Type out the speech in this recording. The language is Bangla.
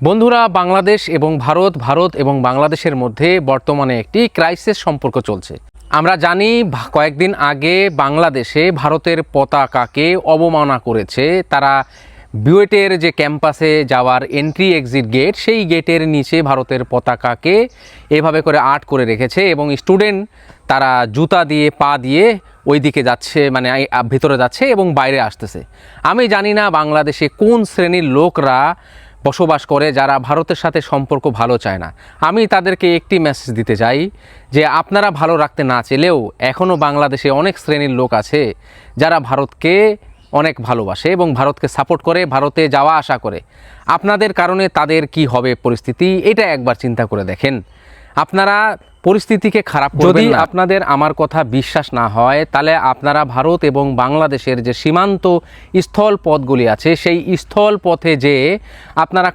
বন্ধুরা, বাংলাদেশ এবং ভারত এবং বাংলাদেশের মধ্যে বর্তমানে একটি ক্রাইসিস সম্পর্ক চলছে। আমরা জানি কয়েকদিন আগে বাংলাদেশে ভারতের পতাকাকে অবমাননা করেছে তারা। বুয়েটের যে ক্যাম্পাসে যাওয়ার এন্ট্রি এক্সিট গেট, সেই গেটের নিচে ভারতের পতাকাকে এভাবে করে আর্ট করে রেখেছে এবং স্টুডেন্ট তারা জুতা দিয়ে পা দিয়ে ওই দিকে যাচ্ছে, মানে ভিতরে যাচ্ছে এবং বাইরে আসতেছে। আমি জানি না বাংলাদেশে কোন শ্রেণীর লোকরা বসবাস করে যারা ভারতের সাথে সম্পর্ক ভালো চায় না। আমি তাদেরকে একটি মেসেজ দিতে চাই যে আপনারা ভালো রাখতে না চাইলেও এখনও বাংলাদেশে অনেক শ্রেণীর লোক আছে যারা ভারতকে অনেক ভালোবাসে এবং ভারতকে সাপোর্ট করে, ভারতে যাওয়া আসা করে। আপনাদের কারণে তাদের কি হবে পরিস্থিতি, এটা একবার চিন্তা করে দেখেন। আপনারা পরিস্থিতিকে খারাপ করবেন না। যদি আপনাদের আমার কথা বিশ্বাস না হয় তাহলে আপনারা ভারত এবং বাংলাদেশের যে সীমান্ত স্থল পথগুলি আছে সেই স্থল পথে যেয়ে আপনারা